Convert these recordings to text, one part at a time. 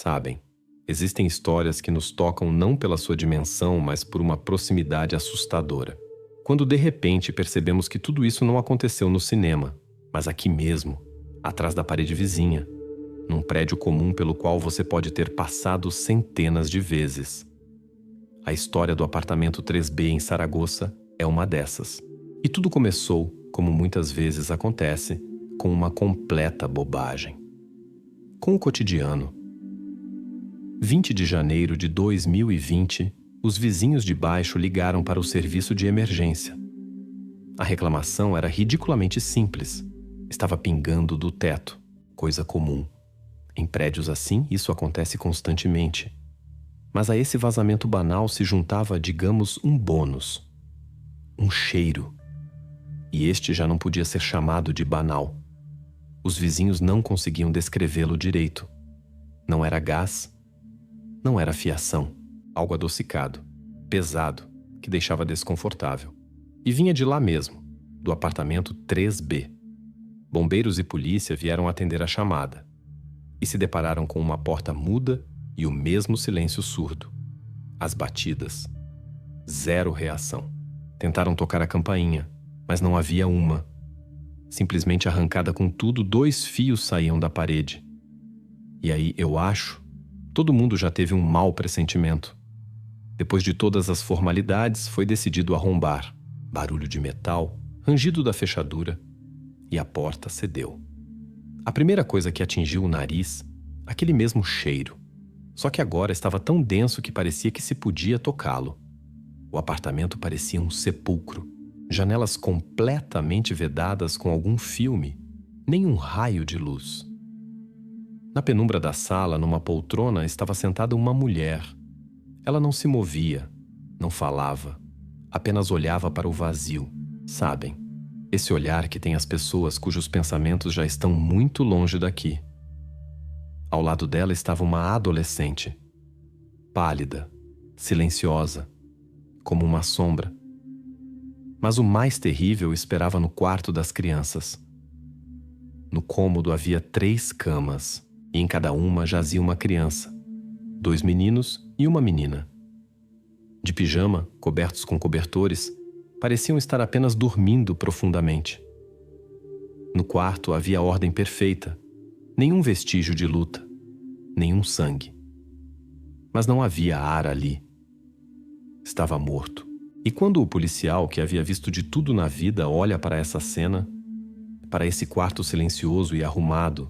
Sabem, existem histórias que nos tocam não pela sua dimensão, mas por uma proximidade assustadora. Quando de repente percebemos que tudo isso não aconteceu no cinema, mas aqui mesmo, atrás da parede vizinha, num prédio comum pelo qual você pode ter passado centenas de vezes. A história do apartamento 3B em Saragoça é uma dessas. E tudo começou, como muitas vezes acontece, com uma completa bobagem. Com o cotidiano. 20 de janeiro de 2020, os vizinhos de baixo ligaram para o serviço de emergência. A reclamação era ridiculamente simples. Estava pingando do teto, coisa comum. Em prédios assim, isso acontece constantemente. Mas a esse vazamento banal se juntava, digamos, um bônus. Um cheiro. E este já não podia ser chamado de banal. Os vizinhos não conseguiam descrevê-lo direito. Não era gás, não era fiação. Algo adocicado, pesado, que deixava desconfortável. E vinha de lá mesmo, do apartamento 3B. Bombeiros e polícia vieram atender a chamada e se depararam com uma porta muda e o mesmo silêncio surdo. As batidas. Zero reação. Tentaram tocar a campainha, mas não havia uma. Simplesmente arrancada com tudo, 2 fios saíam da parede. E aí, eu acho, todo mundo já teve um mau pressentimento. Depois de todas as formalidades, foi decidido arrombar. Barulho de metal, rangido da fechadura, e a porta cedeu. A primeira coisa que atingiu o nariz, aquele mesmo cheiro. Só que agora estava tão denso que parecia que se podia tocá-lo. O apartamento parecia um sepulcro. Janelas completamente vedadas com algum filme, nem um raio de luz. Na penumbra da sala, numa poltrona, estava sentada uma mulher. Ela não se movia, não falava, apenas olhava para o vazio. Sabem, esse olhar que tem as pessoas cujos pensamentos já estão muito longe daqui. Ao lado dela estava uma adolescente, pálida, silenciosa, como uma sombra. Mas o mais terrível esperava no quarto das crianças. No cômodo havia 3 camas, e em cada uma jazia uma criança, 2 meninos e uma menina. De pijama, cobertos com cobertores, pareciam estar apenas dormindo profundamente. No quarto havia ordem perfeita, nenhum vestígio de luta, nenhum sangue. Mas não havia ar ali. Estava morto. E quando o policial, que havia visto de tudo na vida, olha para essa cena, para esse quarto silencioso e arrumado,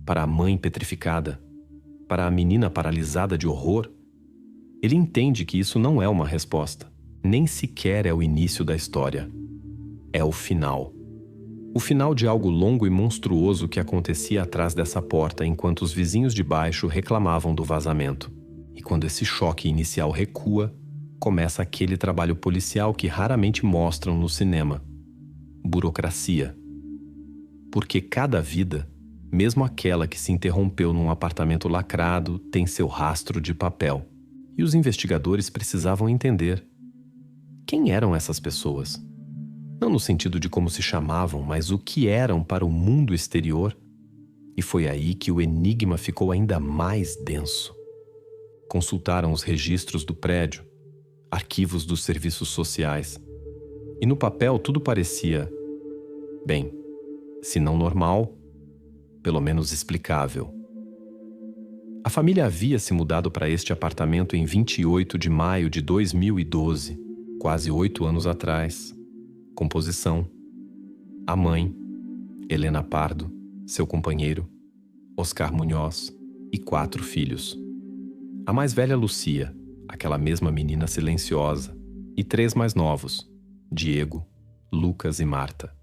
para a mãe petrificada, para a menina paralisada de horror, ele entende que isso não é uma resposta, nem sequer é o início da história. É o final. O final de algo longo e monstruoso que acontecia atrás dessa porta enquanto os vizinhos de baixo reclamavam do vazamento. E quando esse choque inicial recua, começa aquele trabalho policial que raramente mostram no cinema. Burocracia. Porque cada vida, mesmo aquela que se interrompeu num apartamento lacrado, tem seu rastro de papel. E os investigadores precisavam entender. Quem eram essas pessoas? Não no sentido de como se chamavam, mas o que eram para o mundo exterior. E foi aí que o enigma ficou ainda mais denso. Consultaram os registros do prédio, arquivos dos serviços sociais. E no papel tudo parecia, bem, se não normal, pelo menos explicável. A família havia se mudado para este apartamento em 28 de maio de 2012, quase 8 anos atrás. Composição: a mãe, Helena Pardo, seu companheiro, Oscar Munhoz, e 4 filhos. A mais velha, Lucia, aquela mesma menina silenciosa, e 3 mais novos, Diego, Lucas e Marta.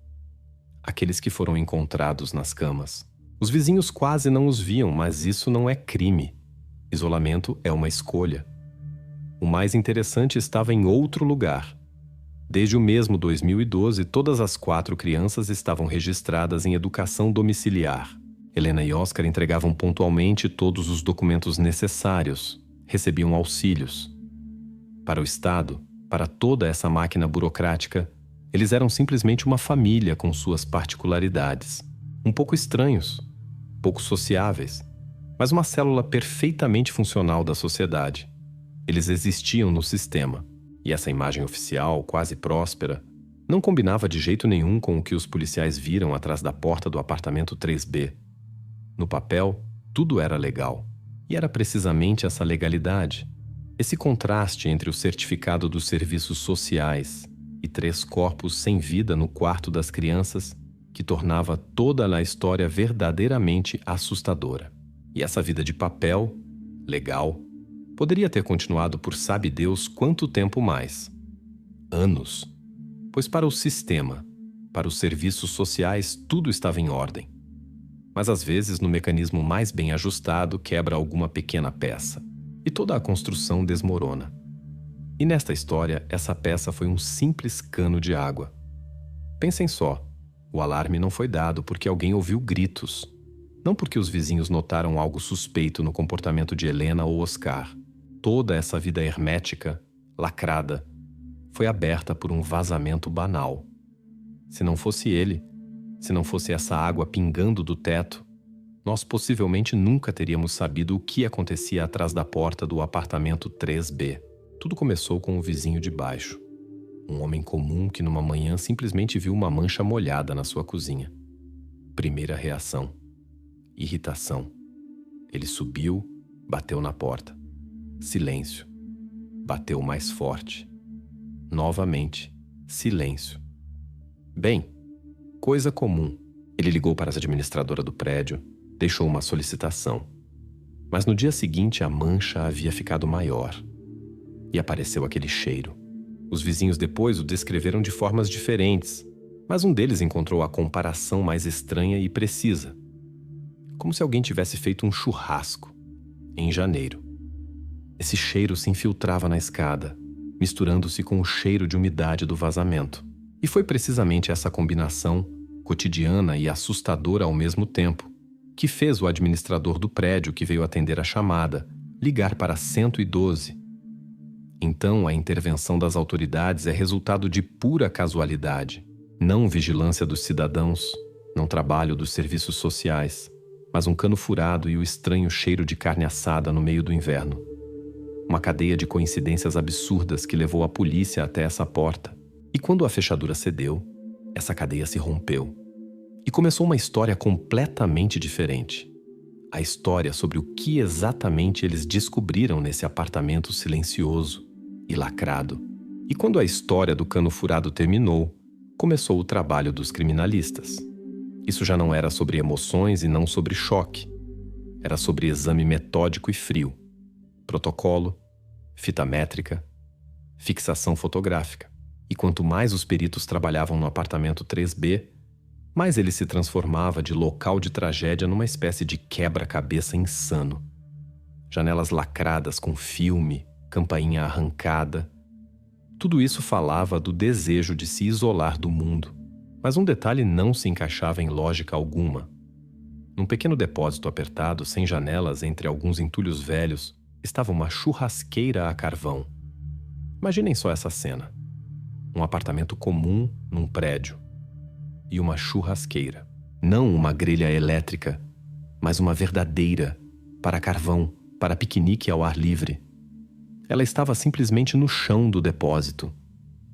Aqueles que foram encontrados nas camas. Os vizinhos quase não os viam, mas isso não é crime. Isolamento é uma escolha. O mais interessante estava em outro lugar. Desde o mesmo 2012, todas as 4 crianças estavam registradas em educação domiciliar. Helena e Oscar entregavam pontualmente todos os documentos necessários, recebiam auxílios. Para o Estado, para toda essa máquina burocrática, eles eram simplesmente uma família com suas particularidades. Um pouco estranhos, pouco sociáveis, mas uma célula perfeitamente funcional da sociedade. Eles existiam no sistema, e essa imagem oficial, quase próspera, não combinava de jeito nenhum com o que os policiais viram atrás da porta do apartamento 3B. No papel, tudo era legal. E era precisamente essa legalidade, esse contraste entre o certificado dos serviços sociais e 3 corpos sem vida no quarto das crianças, que tornava toda a história verdadeiramente assustadora. E essa vida de papel, legal, poderia ter continuado por sabe Deus quanto tempo mais. Anos. Pois para o sistema, para os serviços sociais, tudo estava em ordem. Mas às vezes, no mecanismo mais bem ajustado, quebra alguma pequena peça, e toda a construção desmorona. E nesta história, essa peça foi um simples cano de água. Pensem só, o alarme não foi dado porque alguém ouviu gritos, não porque os vizinhos notaram algo suspeito no comportamento de Helena ou Oscar. Toda essa vida hermética, lacrada, foi aberta por um vazamento banal. Se não fosse ele, se não fosse essa água pingando do teto, nós possivelmente nunca teríamos sabido o que acontecia atrás da porta do apartamento 3B. Tudo começou com o vizinho de baixo. Um homem comum que numa manhã simplesmente viu uma mancha molhada na sua cozinha. Primeira reação: irritação. Ele subiu, bateu na porta. Silêncio. Bateu mais forte. Novamente, silêncio. Bem, coisa comum. Ele ligou para a administradora do prédio, deixou uma solicitação. Mas no dia seguinte a mancha havia ficado maior. E apareceu aquele cheiro. Os vizinhos depois o descreveram de formas diferentes, mas um deles encontrou a comparação mais estranha e precisa. Como se alguém tivesse feito um churrasco, em janeiro. Esse cheiro se infiltrava na escada, misturando-se com o cheiro de umidade do vazamento. E foi precisamente essa combinação, cotidiana e assustadora ao mesmo tempo, que fez o administrador do prédio que veio atender a chamada ligar para 112. Então, a intervenção das autoridades é resultado de pura casualidade, não vigilância dos cidadãos, não trabalho dos serviços sociais, mas um cano furado e o estranho cheiro de carne assada no meio do inverno. Uma cadeia de coincidências absurdas que levou a polícia até essa porta. E quando a fechadura cedeu, essa cadeia se rompeu. E começou uma história completamente diferente. A história sobre o que exatamente eles descobriram nesse apartamento silencioso e lacrado. E quando a história do cano furado terminou, começou o trabalho dos criminalistas. Isso já não era sobre emoções e não sobre choque. Era sobre exame metódico e frio. Protocolo, fita métrica, fixação fotográfica. E quanto mais os peritos trabalhavam no apartamento 3B, mais ele se transformava de local de tragédia numa espécie de quebra-cabeça insano. Janelas lacradas com filme, campainha arrancada. Tudo isso falava do desejo de se isolar do mundo. Mas um detalhe não se encaixava em lógica alguma. Num pequeno depósito apertado, sem janelas, entre alguns entulhos velhos, estava uma churrasqueira a carvão. Imaginem só essa cena. Um apartamento comum num prédio. E uma churrasqueira. Não uma grelha elétrica, mas uma verdadeira, para carvão, para piquenique ao ar livre. Ela estava simplesmente no chão do depósito.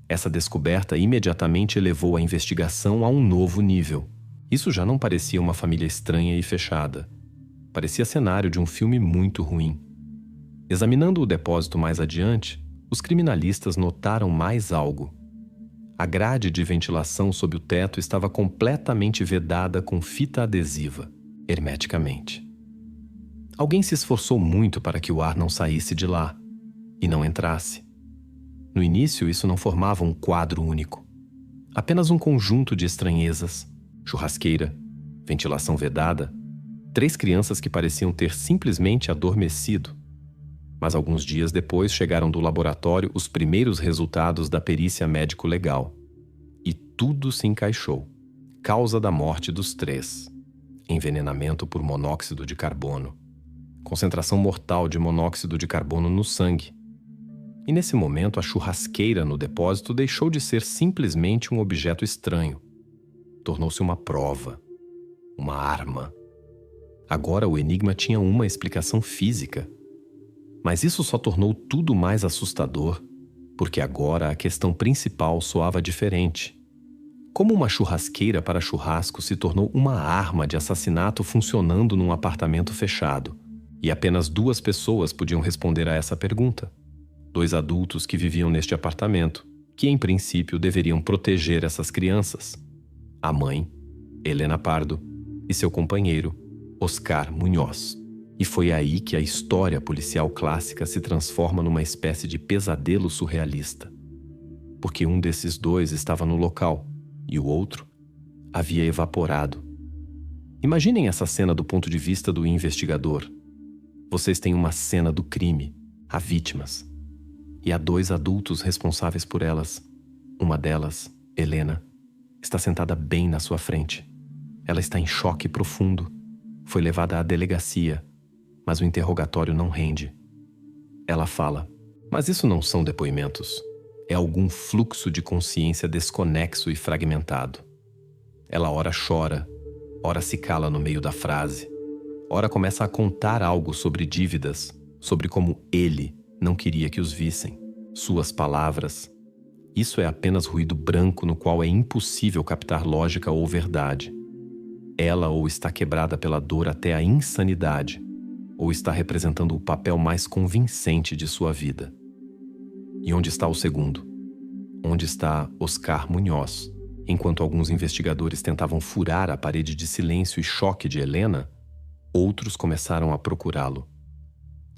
Essa descoberta imediatamente elevou a investigação a um novo nível. Isso já não parecia uma família estranha e fechada. Parecia cenário de um filme muito ruim. Examinando o depósito mais adiante, os criminalistas notaram mais algo. A grade de ventilação sob o teto estava completamente vedada com fita adesiva, hermeticamente. Alguém se esforçou muito para que o ar não saísse de lá e não entrasse. No início, isso não formava um quadro único. Apenas um conjunto de estranhezas. Churrasqueira, ventilação vedada, 3 crianças que pareciam ter simplesmente adormecido. Mas alguns dias depois chegaram do laboratório os primeiros resultados da perícia médico-legal. E tudo se encaixou. Causa da morte dos 3. Envenenamento por monóxido de carbono. Concentração mortal de monóxido de carbono no sangue. E nesse momento a churrasqueira no depósito deixou de ser simplesmente um objeto estranho. Tornou-se uma prova. Uma arma. Agora o enigma tinha uma explicação física. Mas isso só tornou tudo mais assustador, porque agora a questão principal soava diferente. Como uma churrasqueira para churrasco se tornou uma arma de assassinato funcionando num apartamento fechado, e apenas 2 pessoas podiam responder a essa pergunta. 2 adultos que viviam neste apartamento, que em princípio deveriam proteger essas crianças. A mãe, Helena Pardo, e seu companheiro, Oscar Munhoz. E foi aí que a história policial clássica se transforma numa espécie de pesadelo surrealista. Porque um desses 2 estava no local e o outro havia evaporado. Imaginem essa cena do ponto de vista do investigador. Vocês têm uma cena do crime, há vítimas. E há 2 adultos responsáveis por elas. Uma delas, Helena, está sentada bem na sua frente. Ela está em choque profundo. Foi levada à delegacia, mas o interrogatório não rende. Ela fala, mas isso não são depoimentos. É algum fluxo de consciência desconexo e fragmentado. Ela ora chora, ora se cala no meio da frase, ora começa a contar algo sobre dívidas, sobre como ele não queria que os vissem. Suas palavras. Isso é apenas ruído branco no qual é impossível captar lógica ou verdade. Ela ou está quebrada pela dor até a insanidade, ou está representando o papel mais convincente de sua vida. E onde está o segundo? Onde está Oscar Munhoz? Enquanto alguns investigadores tentavam furar a parede de silêncio e choque de Helena, outros começaram a procurá-lo.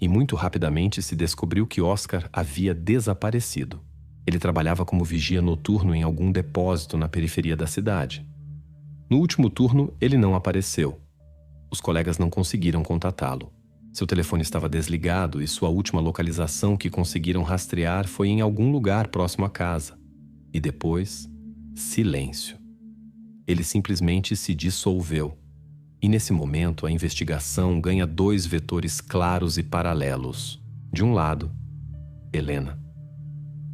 E muito rapidamente se descobriu que Oscar havia desaparecido. Ele trabalhava como vigia noturno em algum depósito na periferia da cidade. No último turno, ele não apareceu. Os colegas não conseguiram contatá-lo. Seu telefone estava desligado e sua última localização que conseguiram rastrear foi em algum lugar próximo à casa. E depois, silêncio. Ele simplesmente se dissolveu. E nesse momento, a investigação ganha 2 vetores claros e paralelos. De um lado, Helena.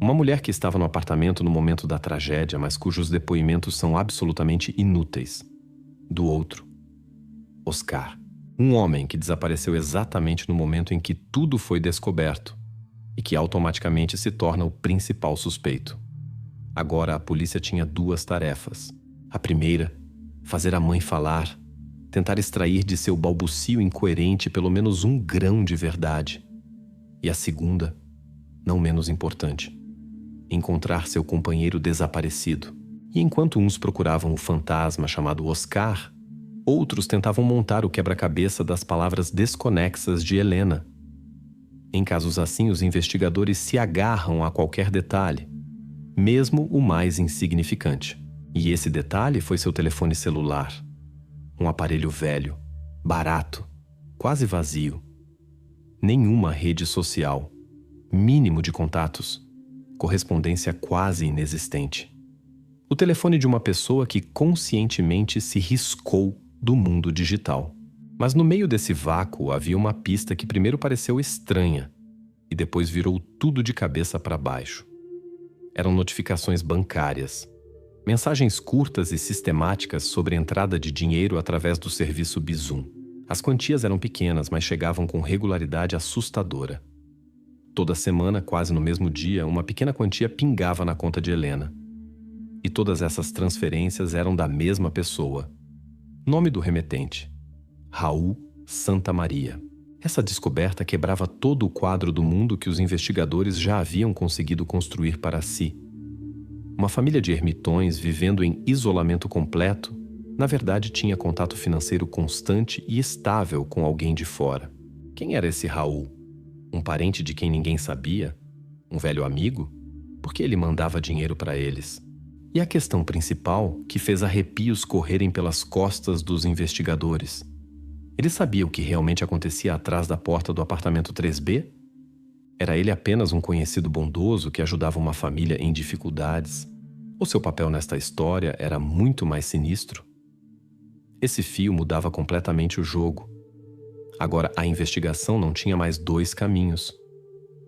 Uma mulher que estava no apartamento no momento da tragédia, mas cujos depoimentos são absolutamente inúteis. Do outro, Oscar. Um homem que desapareceu exatamente no momento em que tudo foi descoberto e que automaticamente se torna o principal suspeito. Agora a polícia tinha 2 tarefas. A primeira, fazer a mãe falar, tentar extrair de seu balbucio incoerente pelo menos 1 grão de verdade. E a segunda, não menos importante, encontrar seu companheiro desaparecido. E enquanto uns procuravam o fantasma chamado Oscar, outros tentavam montar o quebra-cabeça das palavras desconexas de Helena. Em casos assim, os investigadores se agarram a qualquer detalhe, mesmo o mais insignificante. E esse detalhe foi seu telefone celular. Um aparelho velho, barato, quase vazio. Nenhuma rede social, mínimo de contatos, correspondência quase inexistente. O telefone de uma pessoa que conscientemente se riscou do mundo digital. Mas no meio desse vácuo havia uma pista que primeiro pareceu estranha e depois virou tudo de cabeça para baixo. Eram notificações bancárias, mensagens curtas e sistemáticas sobre entrada de dinheiro através do serviço Bizum. As quantias eram pequenas, mas chegavam com regularidade assustadora. Toda semana, quase no mesmo dia, uma pequena quantia pingava na conta de Helena. E todas essas transferências eram da mesma pessoa. Nome do remetente: Raul Santamaria. Essa descoberta quebrava todo o quadro do mundo que os investigadores já haviam conseguido construir para si. Uma família de ermitões vivendo em isolamento completo, na verdade tinha contato financeiro constante e estável com alguém de fora. Quem era esse Raul? Um parente de quem ninguém sabia? Um velho amigo? Por que ele mandava dinheiro para eles? E a questão principal, que fez arrepios correrem pelas costas dos investigadores: ele sabia o que realmente acontecia atrás da porta do apartamento 3B? Era ele apenas um conhecido bondoso que ajudava uma família em dificuldades? Ou seu papel nesta história era muito mais sinistro? Esse fio mudava completamente o jogo. Agora a investigação não tinha mais 2 caminhos,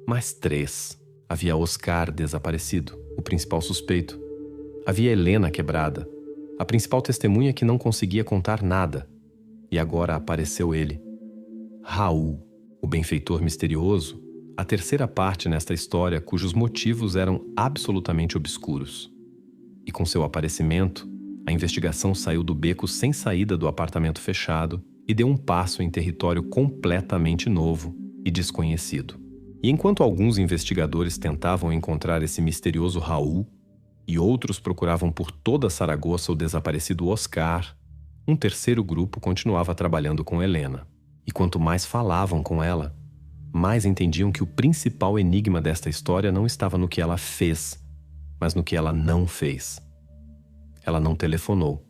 mas 3. Havia Oscar desaparecido, o principal suspeito. Havia Helena quebrada, a principal testemunha que não conseguia contar nada. E agora apareceu ele, Raul, o benfeitor misterioso, a terceira parte nesta história cujos motivos eram absolutamente obscuros. E com seu aparecimento, a investigação saiu do beco sem saída do apartamento fechado e deu um passo em território completamente novo e desconhecido. E enquanto alguns investigadores tentavam encontrar esse misterioso Raul e outros procuravam por toda Saragoça o desaparecido Oscar, um terceiro grupo continuava trabalhando com Helena. E quanto mais falavam com ela, mais entendiam que o principal enigma desta história não estava no que ela fez, mas no que ela não fez. Ela não telefonou.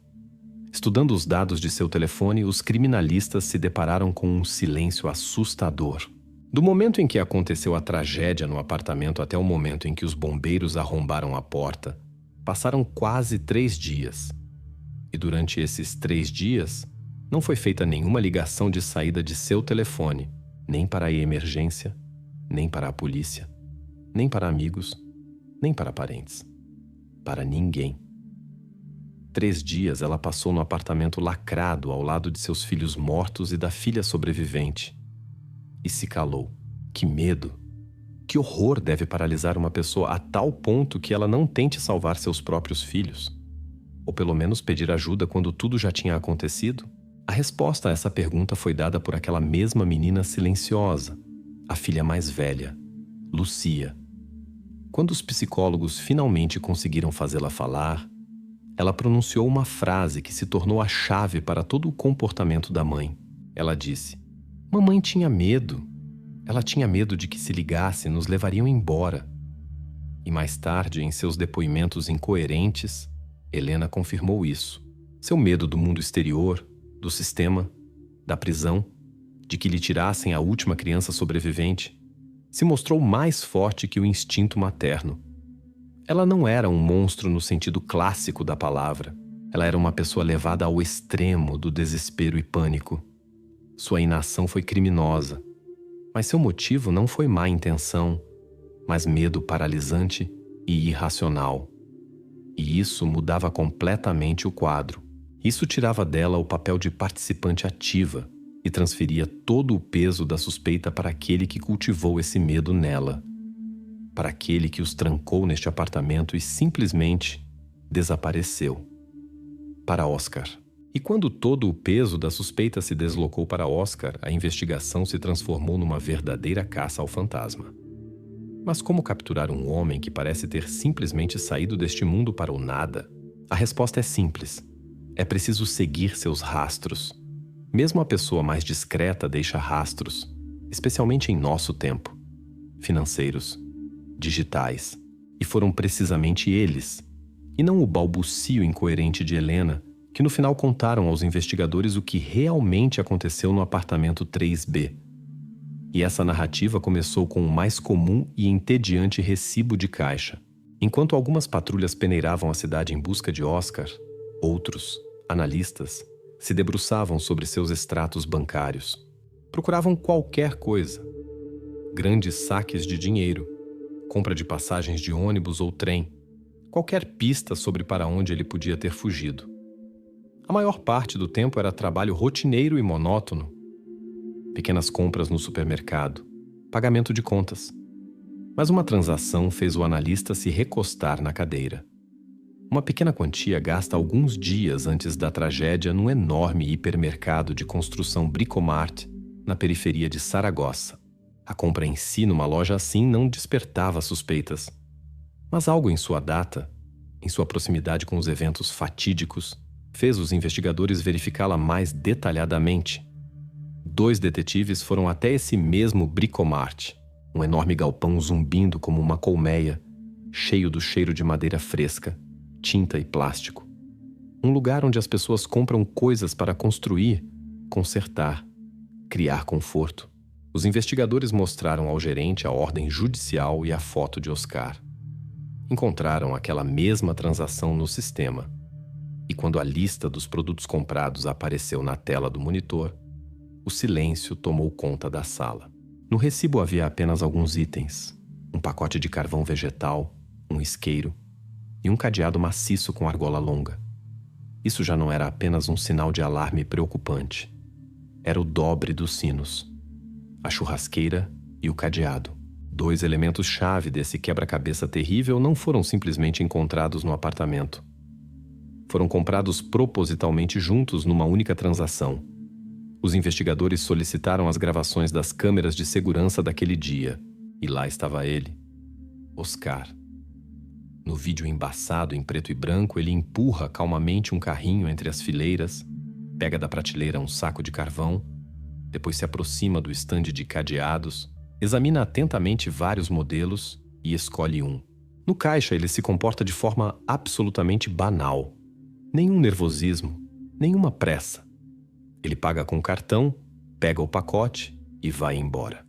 Estudando os dados de seu telefone, os criminalistas se depararam com um silêncio assustador. Do momento em que aconteceu a tragédia no apartamento até o momento em que os bombeiros arrombaram a porta, passaram quase 3 dias. E durante esses 3 dias, não foi feita nenhuma ligação de saída de seu telefone, nem para a emergência, nem para a polícia, nem para amigos, nem para parentes. Para ninguém. 3 dias ela passou no apartamento lacrado ao lado de seus filhos mortos e da filha sobrevivente. E se calou. Que medo! Que horror deve paralisar uma pessoa a tal ponto que ela não tente salvar seus próprios filhos? Ou pelo menos pedir ajuda quando tudo já tinha acontecido? A resposta a essa pergunta foi dada por aquela mesma menina silenciosa, a filha mais velha, Lucia. Quando os psicólogos finalmente conseguiram fazê-la falar, ela pronunciou uma frase que se tornou a chave para todo o comportamento da mãe. Ela disse: "Mamãe tinha medo. Ela tinha medo de que se ligasse nos levariam embora." E mais tarde, em seus depoimentos incoerentes, Helena confirmou isso. Seu medo do mundo exterior, do sistema, da prisão, de que lhe tirassem a última criança sobrevivente, se mostrou mais forte que o instinto materno. Ela não era um monstro no sentido clássico da palavra. Ela era uma pessoa levada ao extremo do desespero e pânico. Sua inação foi criminosa, mas seu motivo não foi má intenção, mas medo paralisante e irracional. E isso mudava completamente o quadro. Isso tirava dela o papel de participante ativa e transferia todo o peso da suspeita para aquele que cultivou esse medo nela, para aquele que os trancou neste apartamento e simplesmente desapareceu. Para Oscar. E quando todo o peso da suspeita se deslocou para Oscar, a investigação se transformou numa verdadeira caça ao fantasma. Mas como capturar um homem que parece ter simplesmente saído deste mundo para o nada? A resposta é simples. É preciso seguir seus rastros. Mesmo a pessoa mais discreta deixa rastros, especialmente em nosso tempo. Financeiros, digitais. E foram precisamente eles, e não o balbucio incoerente de Helena, que no final contaram aos investigadores o que realmente aconteceu no apartamento 3B. E essa narrativa começou com o mais comum e entediante recibo de caixa. Enquanto algumas patrulhas peneiravam a cidade em busca de Oscar, outros, analistas, se debruçavam sobre seus extratos bancários. Procuravam qualquer coisa. Grandes saques de dinheiro, compra de passagens de ônibus ou trem, qualquer pista sobre para onde ele podia ter fugido. A maior parte do tempo era trabalho rotineiro e monótono. Pequenas compras no supermercado, pagamento de contas. Mas uma transação fez o analista se recostar na cadeira. Uma pequena quantia gasta alguns dias antes da tragédia num enorme hipermercado de construção Bricomart na periferia de Saragossa. A compra em si numa loja assim não despertava suspeitas. Mas algo em sua data, em sua proximidade com os eventos fatídicos, fez os investigadores verificá-la mais detalhadamente. 2 detetives foram até esse mesmo Bricomart, um enorme galpão zumbindo como uma colmeia, cheio do cheiro de madeira fresca, tinta e plástico. Um lugar onde as pessoas compram coisas para construir, consertar, criar conforto. Os investigadores mostraram ao gerente a ordem judicial e a foto de Oscar. Encontraram aquela mesma transação no sistema. E quando a lista dos produtos comprados apareceu na tela do monitor, o silêncio tomou conta da sala. No recibo havia apenas alguns itens: um pacote de carvão vegetal, um isqueiro e um cadeado maciço com argola longa. Isso já não era apenas um sinal de alarme preocupante. era o dobre dos sinos: a churrasqueira e o cadeado. 2 elementos-chave desse quebra-cabeça terrível não foram simplesmente encontrados no apartamento. Foram comprados propositalmente juntos numa única transação. Os investigadores solicitaram as gravações das câmeras de segurança daquele dia, e lá estava ele, Oscar. No vídeo embaçado em preto e branco, ele empurra calmamente um carrinho entre as fileiras, pega da prateleira um saco de carvão, depois se aproxima do estande de cadeados, examina atentamente vários modelos e escolhe um. No caixa, ele se comporta de forma absolutamente banal. Nenhum nervosismo, nenhuma pressa. Ele paga com cartão, pega o pacote e vai embora.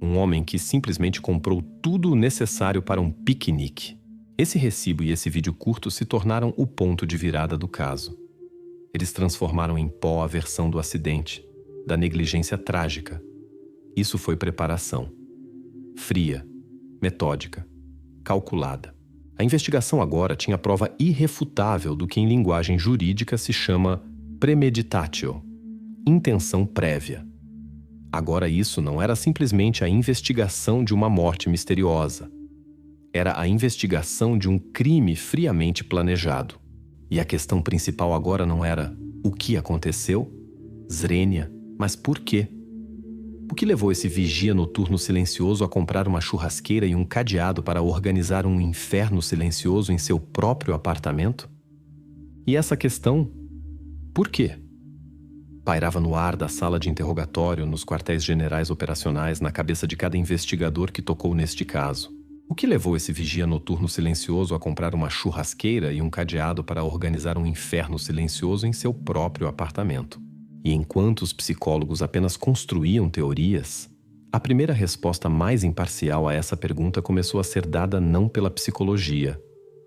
Um homem que simplesmente comprou tudo o necessário para um piquenique. Esse recibo e esse vídeo curto se tornaram o ponto de virada do caso. Eles transformaram em pó a versão do acidente, da negligência trágica. Isso foi preparação. Fria, metódica, calculada. A investigação agora tinha prova irrefutável do que em linguagem jurídica se chama premeditatio, intenção prévia. Agora isso não era simplesmente a investigação de uma morte misteriosa. Era a investigação de um crime friamente planejado. E a questão principal agora não era o que aconteceu, Zrenia, mas por quê? O que levou esse vigia noturno silencioso a comprar uma churrasqueira e um cadeado para organizar um inferno silencioso em seu próprio apartamento? E essa questão, por quê? Pairava no ar da sala de interrogatório, nos quartéis generais operacionais, na cabeça de cada investigador que tocou neste caso. O que levou esse vigia noturno silencioso a comprar uma churrasqueira e um cadeado para organizar um inferno silencioso em seu próprio apartamento? E enquanto os psicólogos apenas construíam teorias, a primeira resposta mais imparcial a essa pergunta começou a ser dada não pela psicologia,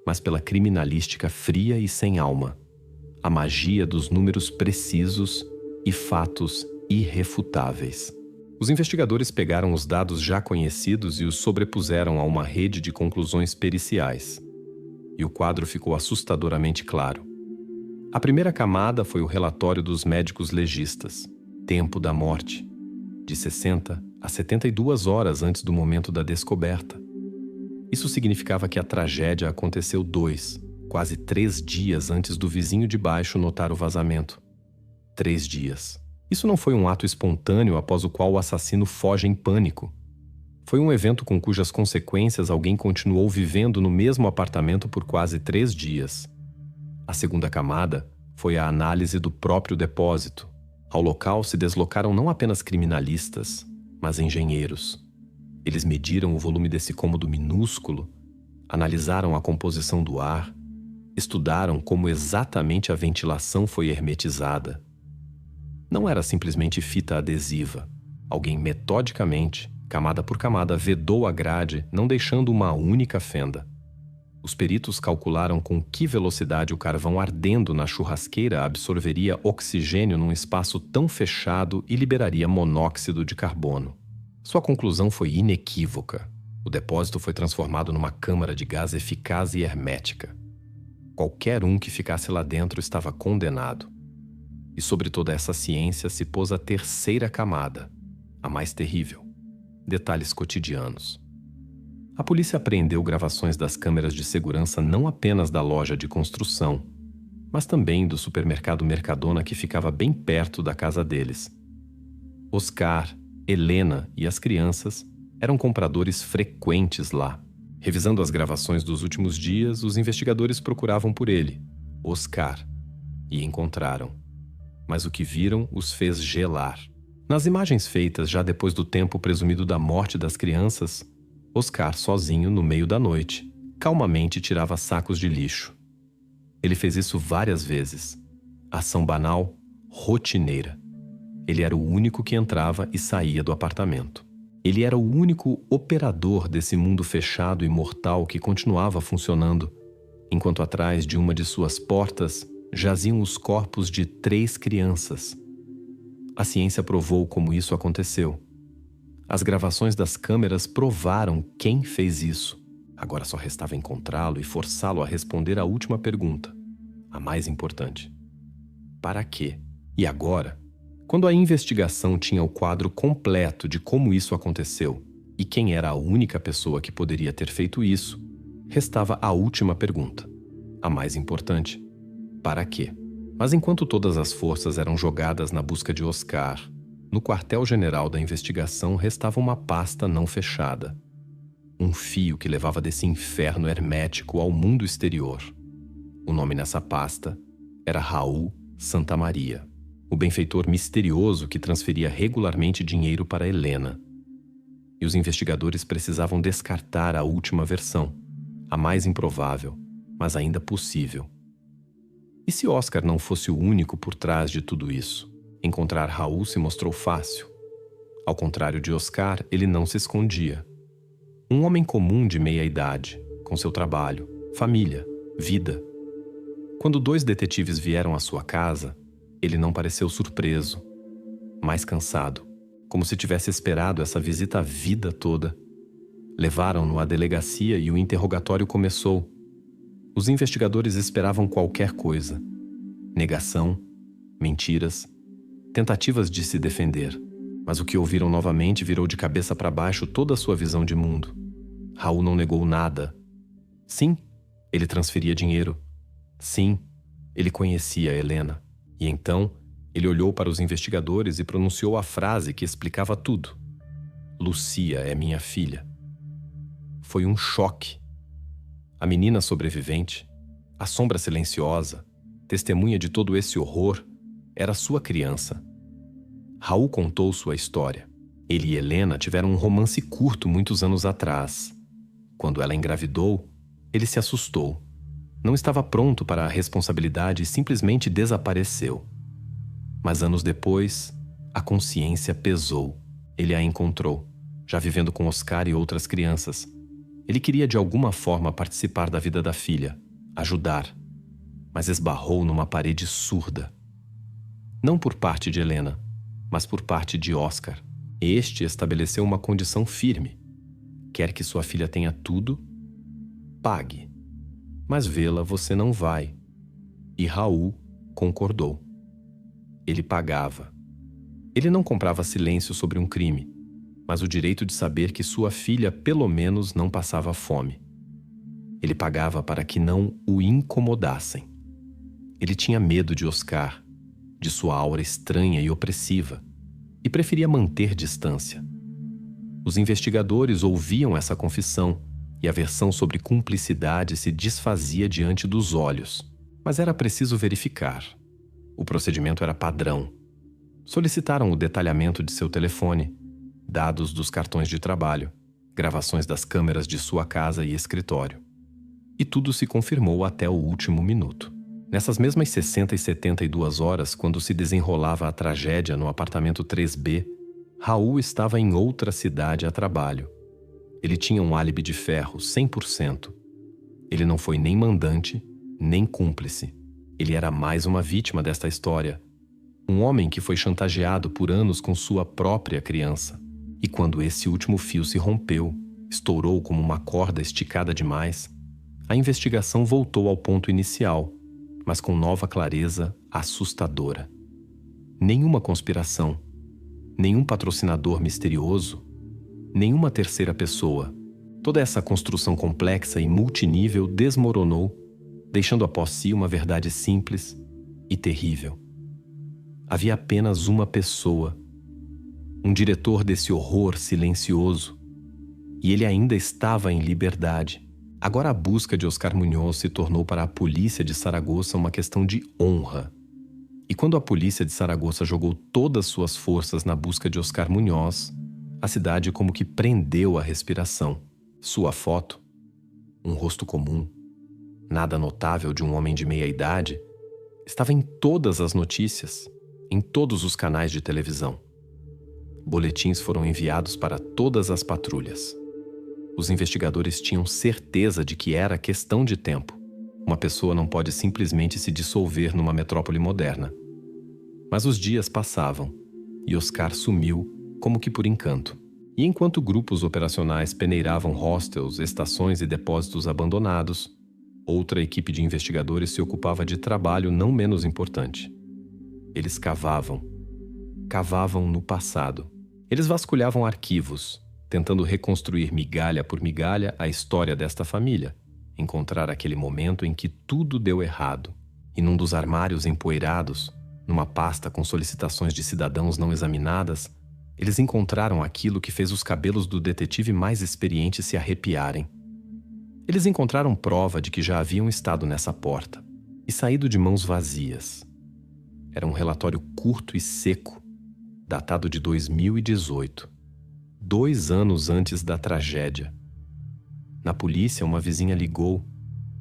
mas pela criminalística fria e sem alma, a magia dos números precisos e fatos irrefutáveis. Os investigadores pegaram os dados já conhecidos e os sobrepuseram a uma rede de conclusões periciais. E o quadro ficou assustadoramente claro. A primeira camada foi o relatório dos médicos legistas, tempo da morte, de 60 a 72 horas antes do momento da descoberta. Isso significava que a tragédia aconteceu 2, quase 3 dias antes do vizinho de baixo notar o vazamento. 3 dias. Isso não foi um ato espontâneo após o qual o assassino foge em pânico. Foi um evento com cujas consequências alguém continuou vivendo no mesmo apartamento por quase 3 dias. A segunda camada foi a análise do próprio depósito. Ao local se deslocaram não apenas criminalistas, mas engenheiros. Eles mediram o volume desse cômodo minúsculo, analisaram a composição do ar, estudaram como exatamente a ventilação foi hermetizada. Não era simplesmente fita adesiva. Alguém metodicamente, camada por camada, vedou a grade, não deixando uma única fenda. Os peritos calcularam com que velocidade o carvão ardendo na churrasqueira absorveria oxigênio num espaço tão fechado e liberaria monóxido de carbono. Sua conclusão foi inequívoca. O depósito foi transformado numa câmara de gás eficaz e hermética. Qualquer um que ficasse lá dentro estava condenado. E sobre toda essa ciência se pôs a terceira camada, a mais terrível: detalhes cotidianos. A polícia apreendeu gravações das câmeras de segurança não apenas da loja de construção, mas também do supermercado Mercadona que ficava bem perto da casa deles. Oscar, Helena e as crianças eram compradores frequentes lá. Revisando as gravações dos últimos dias, os investigadores procuravam por ele, Oscar, e encontraram. Mas o que viram os fez gelar. Nas imagens feitas já depois do tempo presumido da morte das crianças, Oscar, sozinho no meio da noite, calmamente tirava sacos de lixo. Ele fez isso várias vezes. Ação banal, rotineira. Ele era o único que entrava e saía do apartamento. Ele era o único operador desse mundo fechado e mortal que continuava funcionando, enquanto atrás de uma de suas portas jaziam os corpos de 3 crianças. A ciência provou como isso aconteceu. As gravações das câmeras provaram quem fez isso. Agora só restava encontrá-lo e forçá-lo a responder a última pergunta, a mais importante. Para quê? E agora, Quando a investigação tinha o quadro completo de como isso aconteceu e quem era a única pessoa que poderia ter feito isso, restava a última pergunta, a mais importante: para quê? Mas enquanto todas as forças eram jogadas na busca de Oscar, no quartel-general da investigação restava uma pasta não fechada. Um fio que levava desse inferno hermético ao mundo exterior. O nome nessa pasta era Raul Santamaria, o benfeitor misterioso que transferia regularmente dinheiro para Helena. E os investigadores precisavam descartar a última versão, a mais improvável, mas ainda possível. E se Oscar não fosse o único por trás de tudo isso? Encontrar Raul se mostrou fácil. Ao contrário de Oscar, ele não se escondia. Um homem comum de meia idade, com seu trabalho, família, vida. Quando 2 detetives vieram à sua casa, ele não pareceu surpreso, mais cansado, como se tivesse esperado essa visita a vida toda. Levaram-no à delegacia e o interrogatório começou. Os investigadores esperavam qualquer coisa. Negação, mentiras, tentativas de se defender. Mas o que ouviram novamente virou de cabeça para baixo toda a sua visão de mundo. Raul não negou nada. Sim, ele transferia dinheiro. Sim, ele conhecia Helena. E então, ele olhou para os investigadores e pronunciou a frase que explicava tudo. Lucia é minha filha. Foi um choque. A menina sobrevivente, a sombra silenciosa, testemunha de todo esse horror, era sua criança. Raul contou sua história. Ele e Helena tiveram um romance curto muitos anos atrás. Quando ela engravidou, ele se assustou. Não estava pronto para a responsabilidade e simplesmente desapareceu. Mas anos depois, a consciência pesou. Ele a encontrou, já vivendo com Oscar e outras crianças. Ele queria de alguma forma participar da vida da filha, ajudar, mas esbarrou numa parede surda. Não por parte de Helena, mas por parte de Oscar. Este estabeleceu uma condição firme. Quer que sua filha tenha tudo? Pague. Mas vê-la você não vai. E Raul concordou. Ele pagava. Ele não comprava silêncio sobre um crime, mas o direito de saber que sua filha pelo menos não passava fome. Ele pagava para que não o incomodassem. Ele tinha medo de Oscar, de sua aura estranha e opressiva, e preferia manter distância. Os investigadores ouviam essa confissão e a versão sobre cumplicidade se desfazia diante dos olhos, mas era preciso verificar. O procedimento era padrão. Solicitaram o detalhamento de seu telefone, dados dos cartões de trabalho, gravações das câmeras de sua casa e escritório. E tudo se confirmou até o último minuto. Nessas mesmas 60 e 72 horas, quando se desenrolava a tragédia no apartamento 3B, Raul estava em outra cidade a trabalho. Ele tinha um álibi de ferro, 100%. Ele não foi nem mandante, nem cúmplice. Ele era mais uma vítima desta história. Um homem que foi chantageado por anos com sua própria criança. E quando esse último fio se rompeu, estourou como uma corda esticada demais, a investigação voltou ao ponto inicial, mas com nova clareza assustadora. Nenhuma conspiração, nenhum patrocinador misterioso, nenhuma terceira pessoa. Toda essa construção complexa e multinível desmoronou, deixando após si uma verdade simples e terrível. Havia apenas uma pessoa, um diretor desse horror silencioso, e ele ainda estava em liberdade. Agora a busca de Oscar Muñoz se tornou para a polícia de Saragoça uma questão de honra. E quando a polícia de Saragoça jogou todas suas forças na busca de Oscar Muñoz, a cidade como que prendeu a respiração. Sua foto, um rosto comum, nada notável de um homem de meia idade, estava em todas as notícias, em todos os canais de televisão. Boletins foram enviados para todas as patrulhas. Os investigadores tinham certeza de que era questão de tempo. Uma pessoa não pode simplesmente se dissolver numa metrópole moderna. Mas os dias passavam, e Oscar sumiu como que por encanto. E enquanto grupos operacionais peneiravam hostels, estações e depósitos abandonados, outra equipe de investigadores se ocupava de trabalho não menos importante. Eles cavavam. cavavam no passado. Eles vasculhavam arquivos, tentando reconstruir migalha por migalha a história desta família, encontrar aquele momento em que tudo deu errado. E num dos armários empoeirados, numa pasta com solicitações de cidadãos não examinadas, eles encontraram aquilo que fez os cabelos do detetive mais experiente se arrepiarem. Eles encontraram prova de que já haviam estado nessa porta e saído de mãos vazias. Era um relatório curto e seco, datado de 2018, 2 anos antes da tragédia. Na polícia, uma vizinha ligou.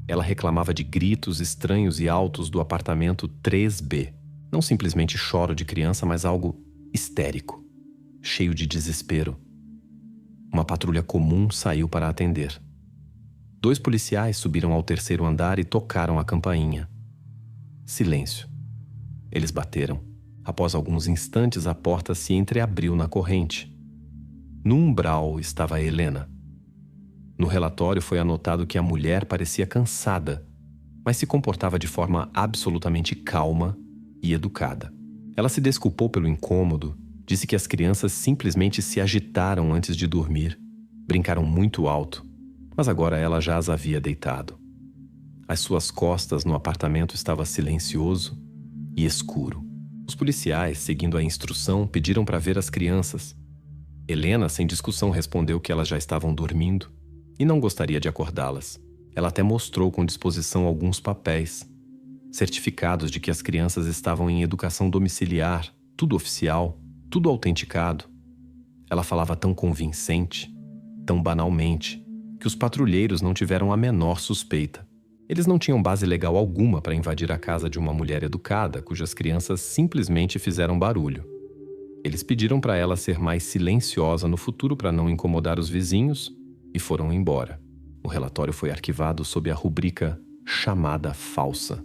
Ela reclamava de gritos estranhos e altos do apartamento 3B. Não simplesmente choro de criança, mas algo histérico, cheio de desespero. Uma patrulha comum saiu para atender. 2 policiais subiram ao 3º andar e tocaram a campainha. Silêncio. Eles bateram. Após alguns instantes, a porta se entreabriu na corrente. No umbral estava Helena. No relatório foi anotado que a mulher parecia cansada, mas se comportava de forma absolutamente calma e educada. Ela se desculpou pelo incômodo, disse que as crianças simplesmente se agitaram antes de dormir, brincaram muito alto, mas agora ela já as havia deitado. Às suas costas, no apartamento estava silencioso e escuro. Os policiais, seguindo a instrução, pediram para ver as crianças. Helena, sem discussão, respondeu que elas já estavam dormindo e não gostaria de acordá-las. Ela até mostrou com disposição alguns papéis, certificados de que as crianças estavam em educação domiciliar, tudo oficial, tudo autenticado. Ela falava tão convincente, tão banalmente, que os patrulheiros não tiveram a menor suspeita. Eles não tinham base legal alguma para invadir a casa de uma mulher educada, cujas crianças simplesmente fizeram barulho. Eles pediram para ela ser mais silenciosa no futuro para não incomodar os vizinhos e foram embora. O relatório foi arquivado sob a rubrica chamada falsa.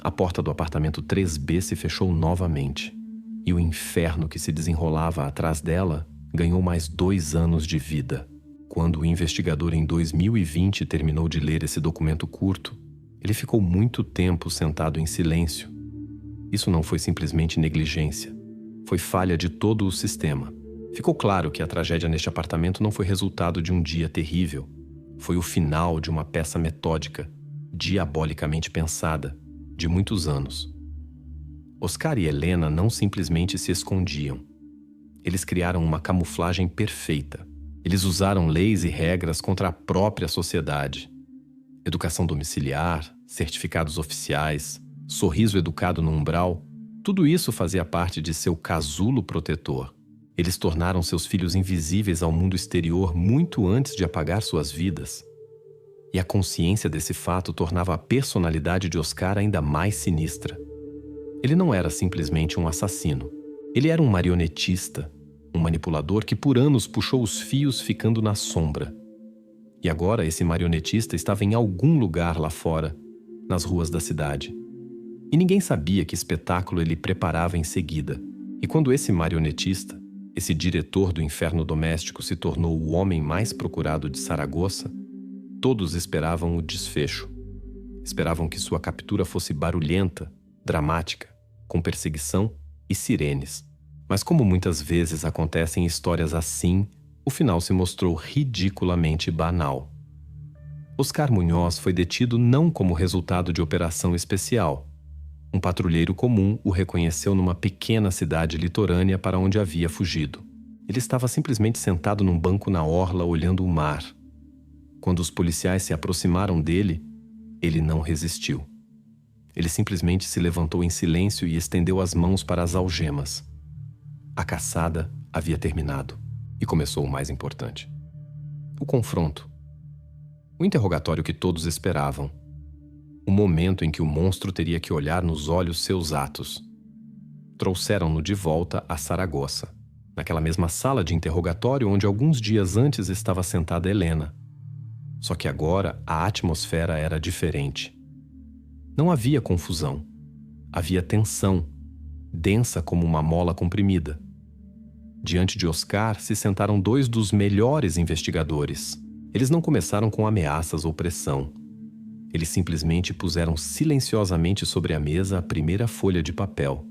A porta do apartamento 3B se fechou novamente e o inferno que se desenrolava atrás dela ganhou mais 2 anos de vida. Quando o investigador em 2020 terminou de ler esse documento curto, ele ficou muito tempo sentado em silêncio. Isso não foi simplesmente negligência. Foi falha de todo o sistema. Ficou claro que a tragédia neste apartamento não foi resultado de um dia terrível. Foi o final de uma peça metódica, diabolicamente pensada, de muitos anos. Oscar e Helena não simplesmente se escondiam. Eles criaram uma camuflagem perfeita. Eles usaram leis e regras contra a própria sociedade. Educação domiciliar, certificados oficiais, sorriso educado no umbral, tudo isso fazia parte de seu casulo protetor. Eles tornaram seus filhos invisíveis ao mundo exterior muito antes de apagar suas vidas. E a consciência desse fato tornava a personalidade de Oscar ainda mais sinistra. Ele não era simplesmente um assassino. Ele era um marionetista, um manipulador que por anos puxou os fios ficando na sombra. E agora esse marionetista estava em algum lugar lá fora, nas ruas da cidade. E ninguém sabia que espetáculo ele preparava em seguida. E quando esse marionetista, esse diretor do inferno doméstico, se tornou o homem mais procurado de Saragoça, todos esperavam o desfecho. Esperavam que sua captura fosse barulhenta, dramática, com perseguição e sirenes. Mas como muitas vezes acontecem histórias assim, o final se mostrou ridiculamente banal. Oscar Munhoz foi detido não como resultado de operação especial. Um patrulheiro comum o reconheceu numa pequena cidade litorânea para onde havia fugido. Ele estava simplesmente sentado num banco na orla olhando o mar. Quando os policiais se aproximaram dele, ele não resistiu. Ele simplesmente se levantou em silêncio e estendeu as mãos para as algemas. A caçada havia terminado e começou o mais importante: o confronto. O interrogatório que todos esperavam. O momento em que o monstro teria que olhar nos olhos seus atos. Trouxeram-no de volta a Saragoça, naquela mesma sala de interrogatório onde alguns dias antes estava sentada Helena. Só que agora a atmosfera era diferente. Não havia confusão. Havia tensão, densa como uma mola comprimida. Diante de Oscar se sentaram 2 dos melhores investigadores. Eles não começaram com ameaças ou pressão. Eles simplesmente puseram silenciosamente sobre a mesa a primeira folha de papel.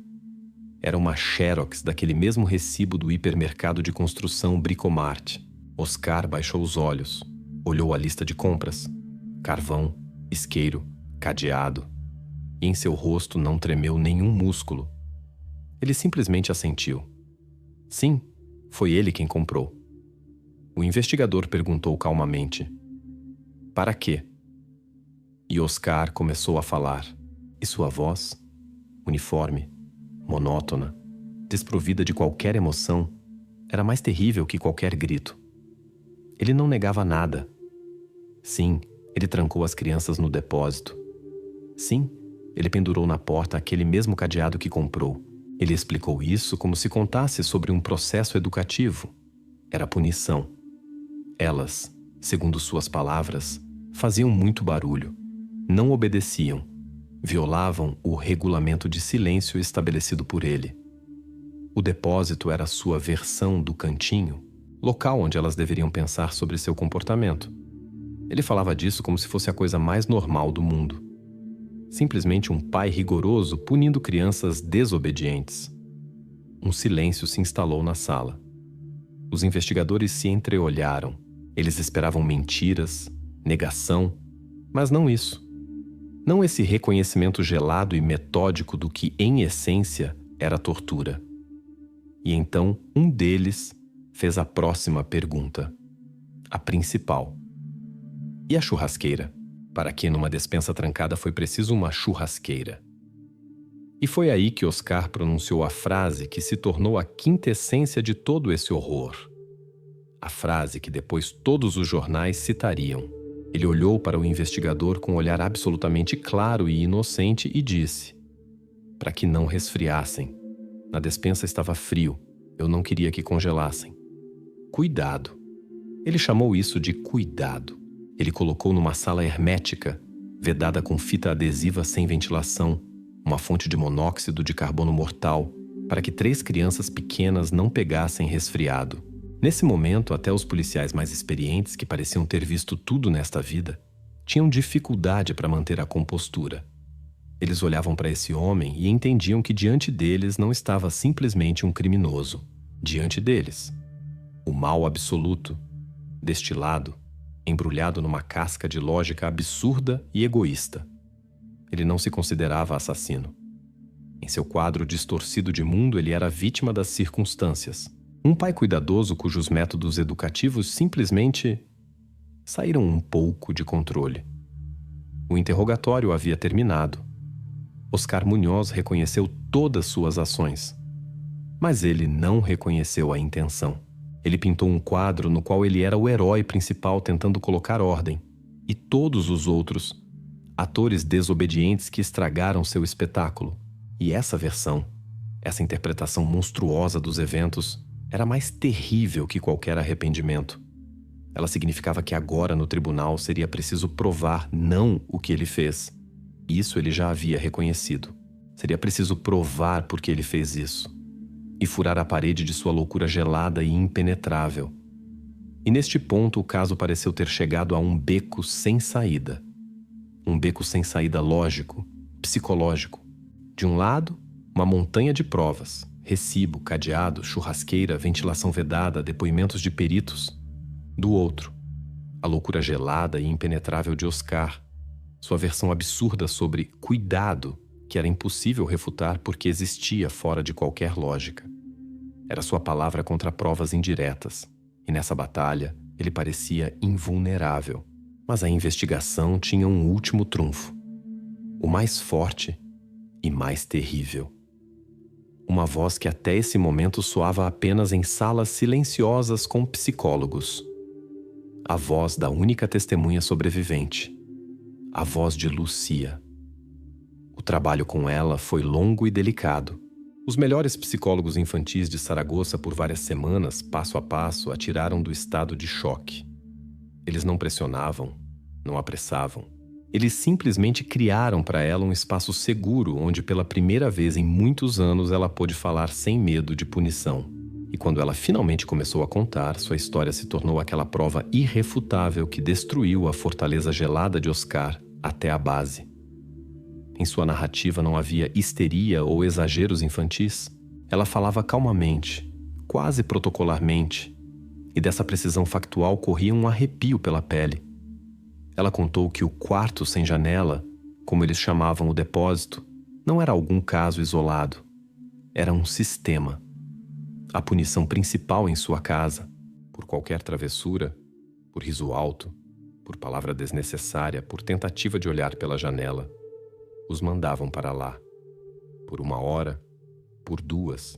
Era uma xerox daquele mesmo recibo do hipermercado de construção Bricomart. Oscar baixou os olhos, olhou a lista de compras. Carvão, isqueiro, cadeado. E em seu rosto não tremeu nenhum músculo. Ele simplesmente assentiu. Sim, foi ele quem comprou. O investigador perguntou calmamente: para quê? E Oscar começou a falar. E sua voz, uniforme, monótona, desprovida de qualquer emoção, era mais terrível que qualquer grito. Ele não negava nada. Sim, ele trancou as crianças no depósito. Sim, ele pendurou na porta aquele mesmo cadeado que comprou. Ele explicou isso como se contasse sobre um processo educativo. Era punição. Elas, segundo suas palavras, faziam muito barulho. Não obedeciam. Violavam o regulamento de silêncio estabelecido por ele. O depósito era sua versão do cantinho, local onde elas deveriam pensar sobre seu comportamento. Ele falava disso como se fosse a coisa mais normal do mundo. Simplesmente um pai rigoroso punindo crianças desobedientes. Um silêncio se instalou na sala. Os investigadores se entreolharam. Eles esperavam mentiras, negação, mas não isso. Não esse reconhecimento gelado e metódico do que, em essência, era tortura. E então, um deles fez a próxima pergunta. A principal. E a churrasqueira? Para que numa despensa trancada foi preciso uma churrasqueira? E foi aí que Oscar pronunciou a frase que se tornou a quintessência de todo esse horror. A frase que depois todos os jornais citariam. Ele olhou para o investigador com um olhar absolutamente claro e inocente e disse: para que não resfriassem. Na despensa estava frio. Eu não queria que congelassem. Cuidado. Ele chamou isso de cuidado. Ele colocou numa sala hermética, vedada com fita adesiva sem ventilação, uma fonte de monóxido de carbono mortal, para que 3 crianças pequenas não pegassem resfriado. Nesse momento, até os policiais mais experientes, que pareciam ter visto tudo nesta vida, tinham dificuldade para manter a compostura. Eles olhavam para esse homem e entendiam que diante deles não estava simplesmente um criminoso. Diante deles, o mal absoluto, destilado, embrulhado numa casca de lógica absurda e egoísta. Ele não se considerava assassino. Em seu quadro distorcido de mundo, ele era vítima das circunstâncias. Um pai cuidadoso cujos métodos educativos simplesmente saíram um pouco de controle. O interrogatório havia terminado. Oscar Munhoz reconheceu todas suas ações. Mas ele não reconheceu a intenção. Ele pintou um quadro no qual ele era o herói principal tentando colocar ordem. E todos os outros, atores desobedientes que estragaram seu espetáculo. E essa versão, essa interpretação monstruosa dos eventos, era mais terrível que qualquer arrependimento. Ela significava que agora no tribunal seria preciso provar não o que ele fez. Isso ele já havia reconhecido. Seria preciso provar por que ele fez isso. E furar a parede de sua loucura gelada e impenetrável. E neste ponto o caso pareceu ter chegado a um beco sem saída. Um beco sem saída lógico, psicológico. De um lado, uma montanha de provas. Recibo, cadeado, churrasqueira, ventilação vedada, depoimentos de peritos. Do outro, a loucura gelada e impenetrável de Oscar, sua versão absurda sobre cuidado, que era impossível refutar porque existia fora de qualquer lógica. Era sua palavra contra provas indiretas, e nessa batalha ele parecia invulnerável. Mas a investigação tinha um último trunfo, o mais forte e mais terrível. Uma voz que até esse momento soava apenas em salas silenciosas com psicólogos. A voz da única testemunha sobrevivente. A voz de Lucia. O trabalho com ela foi longo e delicado. Os melhores psicólogos infantis de Saragoça por várias semanas, passo a passo, a tiraram do estado de choque. Eles não pressionavam, não apressavam. Eles simplesmente criaram para ela um espaço seguro onde pela primeira vez em muitos anos ela pôde falar sem medo de punição. E quando ela finalmente começou a contar, sua história se tornou aquela prova irrefutável que destruiu a fortaleza gelada de Oscar até a base. Em sua narrativa não havia histeria ou exageros infantis. Ela falava calmamente, quase protocolarmente, e dessa precisão factual corria um arrepio pela pele. Ela contou que o quarto sem janela, como eles chamavam o depósito, não era algum caso isolado. Era um sistema. A punição principal em sua casa, por qualquer travessura, por riso alto, por palavra desnecessária, por tentativa de olhar pela janela, os mandavam para lá. Por 1 hora, por 2,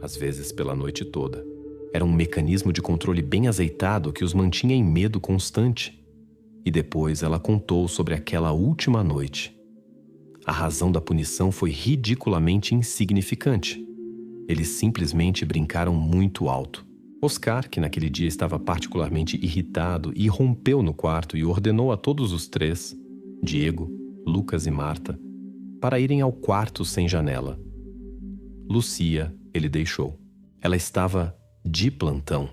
às vezes pela noite toda. Era um mecanismo de controle bem azeitado que os mantinha em medo constante. E depois ela contou sobre aquela última noite. A razão da punição foi ridiculamente insignificante. Eles simplesmente brincaram muito alto. Oscar, que naquele dia estava particularmente irritado, irrompeu no quarto e ordenou a todos os 3, Diego, Lucas e Marta, para irem ao quarto sem janela. Lucia, ele deixou. Ela estava de plantão.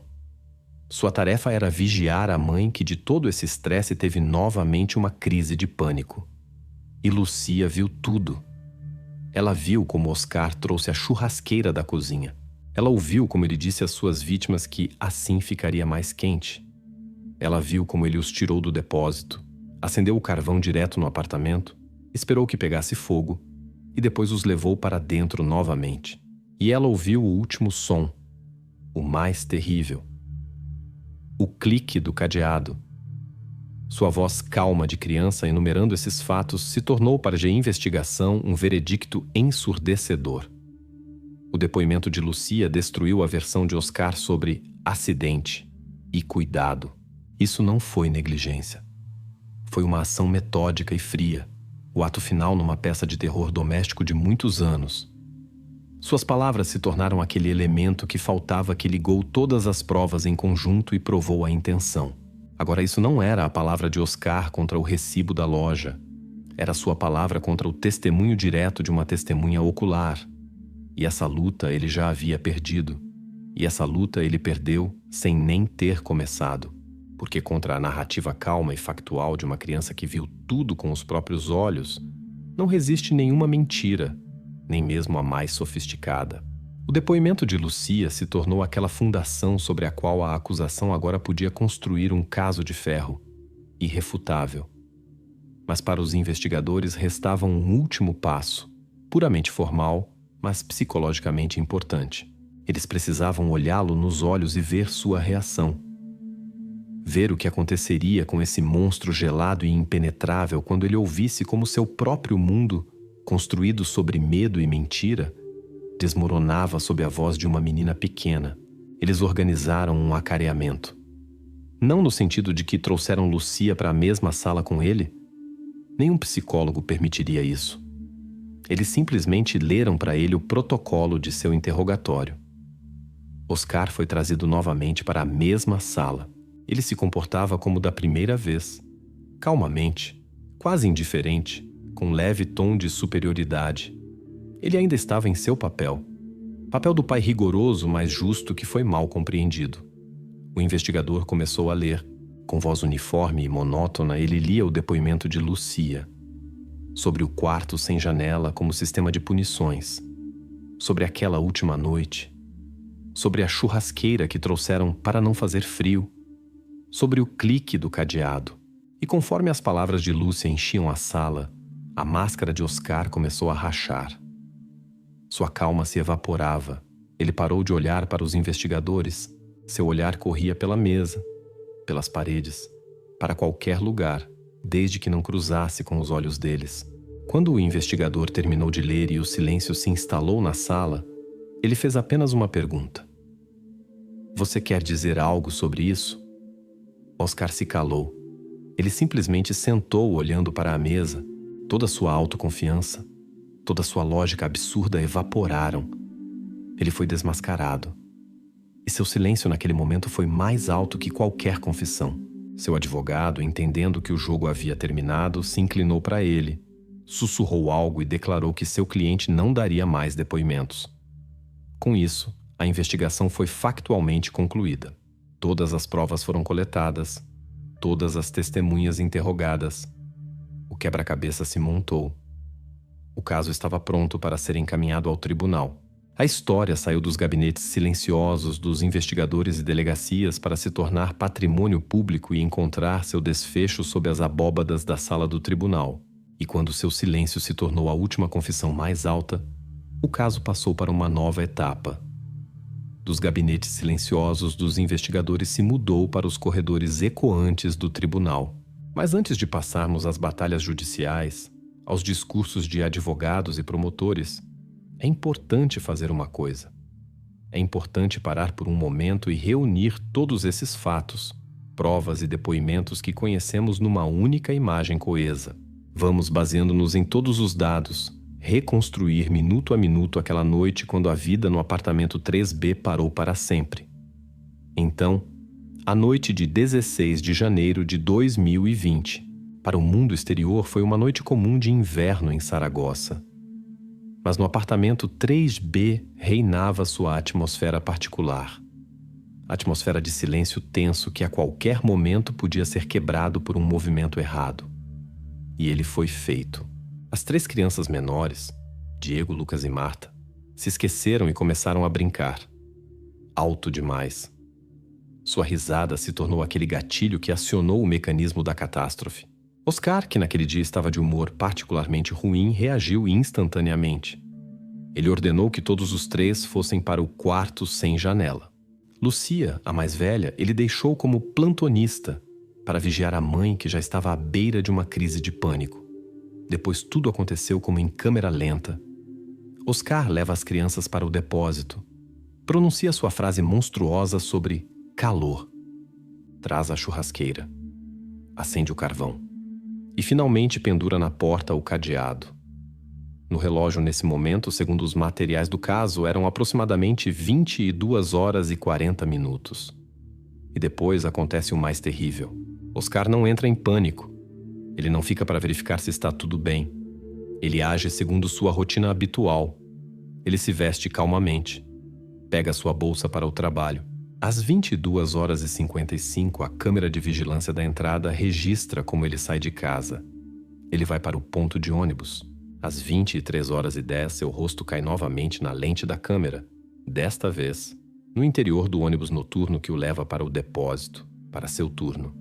Sua tarefa era vigiar a mãe que de todo esse estresse teve novamente uma crise de pânico. E Lucia viu tudo. Ela viu como Oscar trouxe a churrasqueira da cozinha. Ela ouviu como ele disse às suas vítimas que assim ficaria mais quente. Ela viu como ele os tirou do depósito, acendeu o carvão direto no apartamento, esperou que pegasse fogo e depois os levou para dentro novamente. E ela ouviu o último som, o mais terrível. O clique do cadeado. Sua voz calma de criança enumerando esses fatos se tornou para a investigação um veredicto ensurdecedor. O depoimento de Lucia destruiu a versão de Oscar sobre acidente e cuidado. Isso não foi negligência. Foi uma ação metódica e fria, o ato final numa peça de terror doméstico de muitos anos. Suas palavras se tornaram aquele elemento que faltava que ligou todas as provas em conjunto e provou a intenção. Agora, isso não era a palavra de Oscar contra o recibo da loja. Era sua palavra contra o testemunho direto de uma testemunha ocular. E essa luta ele já havia perdido. E essa luta ele perdeu sem nem ter começado. Porque contra a narrativa calma e factual de uma criança que viu tudo com os próprios olhos, não resiste nenhuma mentira, nem mesmo a mais sofisticada. O depoimento de Lucia se tornou aquela fundação sobre a qual a acusação agora podia construir um caso de ferro, irrefutável. Mas para os investigadores restava um último passo, puramente formal, mas psicologicamente importante. Eles precisavam olhá-lo nos olhos e ver sua reação. Ver o que aconteceria com esse monstro gelado e impenetrável quando ele ouvisse como seu próprio mundo, construído sobre medo e mentira, desmoronava sob a voz de uma menina pequena. Eles organizaram um acareamento. Não no sentido de que trouxeram Lucia para a mesma sala com ele. Nenhum psicólogo permitiria isso. Eles simplesmente leram para ele o protocolo de seu interrogatório. Oscar foi trazido novamente para a mesma sala. Ele se comportava como da primeira vez, calmamente, quase indiferente, com um leve tom de superioridade. Ele ainda estava em seu papel do pai rigoroso, mas justo que foi mal compreendido. O investigador começou a ler. Com voz uniforme e monótona, ele lia o depoimento de Lucia, sobre o quarto sem janela como sistema de punições, sobre aquela última noite, sobre a churrasqueira que trouxeram para não fazer frio, sobre o clique do cadeado. E conforme as palavras de Lúcia enchiam a sala, a máscara de Oscar começou a rachar. Sua calma se evaporava. Ele parou de olhar para os investigadores. Seu olhar corria pela mesa, pelas paredes, para qualquer lugar, desde que não cruzasse com os olhos deles. Quando o investigador terminou de ler e o silêncio se instalou na sala, ele fez apenas uma pergunta. Você quer dizer algo sobre isso? Oscar se calou. Ele simplesmente sentou olhando para a mesa. Toda sua autoconfiança, toda sua lógica absurda evaporaram. Ele foi desmascarado. E seu silêncio naquele momento foi mais alto que qualquer confissão. Seu advogado, entendendo que o jogo havia terminado, se inclinou para ele, sussurrou algo e declarou que seu cliente não daria mais depoimentos. Com isso, a investigação foi factualmente concluída. Todas as provas foram coletadas, todas as testemunhas interrogadas. O quebra-cabeça se montou. O caso estava pronto para ser encaminhado ao tribunal. A história saiu dos gabinetes silenciosos dos investigadores e delegacias para se tornar patrimônio público e encontrar seu desfecho sob as abóbadas da sala do tribunal. E quando seu silêncio se tornou a última confissão mais alta, o caso passou para uma nova etapa. Dos gabinetes silenciosos dos investigadores se mudou para os corredores ecoantes do tribunal. Mas antes de passarmos às batalhas judiciais, aos discursos de advogados e promotores, é importante fazer uma coisa. É importante parar por um momento e reunir todos esses fatos, provas e depoimentos que conhecemos numa única imagem coesa. Vamos, baseando-nos em todos os dados, reconstruir minuto a minuto aquela noite quando a vida no apartamento 3B parou para sempre. Então, a noite de 16 de janeiro de 2020, para o mundo exterior foi uma noite comum de inverno em Saragossa. Mas no apartamento 3B reinava sua atmosfera particular. Atmosfera de silêncio tenso que a qualquer momento podia ser quebrado por um movimento errado. E ele foi feito. As 3 crianças menores, Diego, Lucas e Marta, se esqueceram e começaram a brincar. Alto demais. Sua risada se tornou aquele gatilho que acionou o mecanismo da catástrofe. Oscar, que naquele dia estava de humor particularmente ruim, reagiu instantaneamente. Ele ordenou que todos os 3 fossem para o quarto sem janela. Lucia, a mais velha, ele deixou como plantonista para vigiar a mãe que já estava à beira de uma crise de pânico. Depois tudo aconteceu como em câmera lenta. Oscar leva as crianças para o depósito. Pronuncia sua frase monstruosa sobre calor. Traz a churrasqueira. Acende o carvão. E finalmente pendura na porta o cadeado. No relógio nesse momento, segundo os materiais do caso, eram aproximadamente 22 horas e 40 minutos. E depois acontece o mais terrível. Oscar não entra em pânico. Ele não fica para verificar se está tudo bem. Ele age segundo sua rotina habitual. Ele se veste calmamente. Pega sua bolsa para o trabalho. Às 22 horas e 55, a câmera de vigilância da entrada registra como ele sai de casa. Ele vai para o ponto de ônibus. Às 23 horas e 10, seu rosto cai novamente na lente da câmera. Desta vez, no interior do ônibus noturno que o leva para o depósito, para seu turno.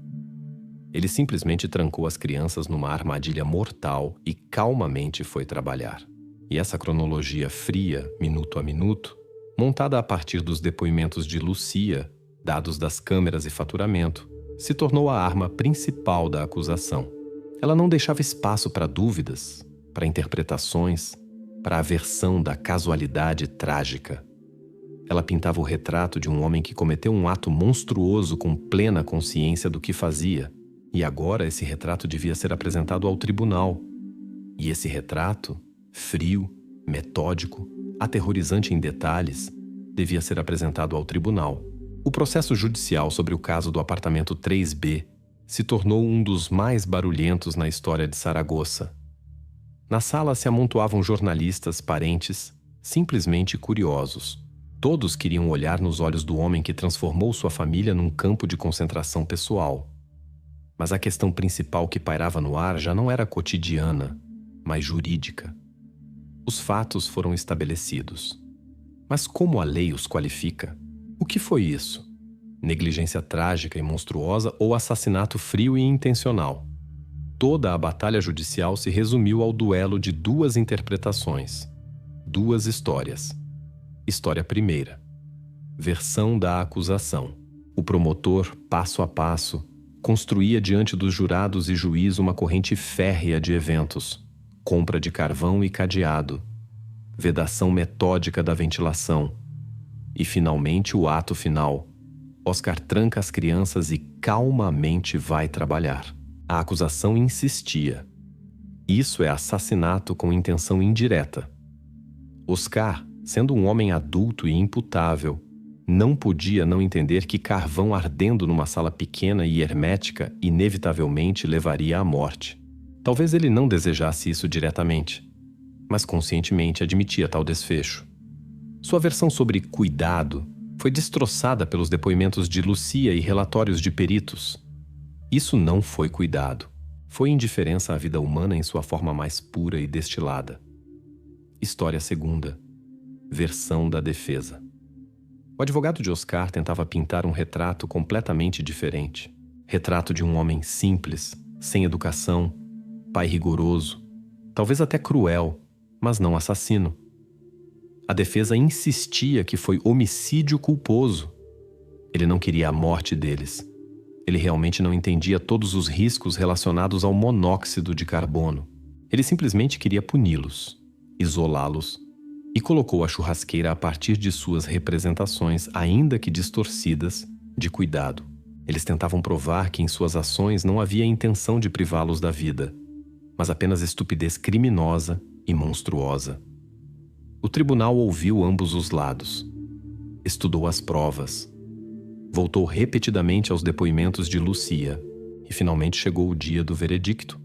Ele simplesmente trancou as crianças numa armadilha mortal e calmamente foi trabalhar. E essa cronologia fria, minuto a minuto, montada a partir dos depoimentos de Lucia, dados das câmeras e faturamento, se tornou a arma principal da acusação. Ela não deixava espaço para dúvidas, para interpretações, para a versão da casualidade trágica. Ela pintava o retrato de um homem que cometeu um ato monstruoso com plena consciência do que fazia, e agora esse retrato devia ser apresentado ao tribunal. E esse retrato, frio, metódico, aterrorizante em detalhes, devia ser apresentado ao tribunal. O processo judicial sobre o caso do apartamento 3B se tornou um dos mais barulhentos na história de Saragossa. Na sala se amontoavam jornalistas, parentes, simplesmente curiosos. Todos queriam olhar nos olhos do homem que transformou sua família num campo de concentração pessoal. Mas a questão principal que pairava no ar já não era cotidiana, mas jurídica. Os fatos foram estabelecidos. Mas como a lei os qualifica? O que foi isso? Negligência trágica e monstruosa ou assassinato frio e intencional? Toda a batalha judicial se resumiu ao duelo de 2 interpretações, 2 histórias. História primeira. Versão da acusação. O promotor, passo a passo, construía diante dos jurados e juiz uma corrente férrea de eventos. Compra de carvão e cadeado, vedação metódica da ventilação e, finalmente, o ato final. Oscar tranca as crianças e calmamente vai trabalhar. A acusação insistia. Isso é assassinato com intenção indireta. Oscar, sendo um homem adulto e imputável, não podia não entender que carvão ardendo numa sala pequena e hermética inevitavelmente levaria à morte. Talvez ele não desejasse isso diretamente, mas conscientemente admitia tal desfecho. Sua versão sobre cuidado foi destroçada pelos depoimentos de Lucia e relatórios de peritos. Isso não foi cuidado. Foi indiferença à vida humana em sua forma mais pura e destilada. História segunda. versão da defesa. O advogado de Oscar tentava pintar um retrato completamente diferente. Retrato de um homem simples, sem educação, pai rigoroso, talvez até cruel, mas não assassino. A defesa insistia que foi homicídio culposo. Ele não queria a morte deles. Ele realmente não entendia todos os riscos relacionados ao monóxido de carbono. Ele simplesmente queria puni-los, isolá-los, e colocou a churrasqueira a partir de suas representações, ainda que distorcidas, de cuidado. Eles tentavam provar que em suas ações não havia intenção de privá-los da vida, mas apenas estupidez criminosa e monstruosa. O tribunal ouviu ambos os lados, estudou as provas, voltou repetidamente aos depoimentos de Lucia e finalmente chegou o dia do veredicto.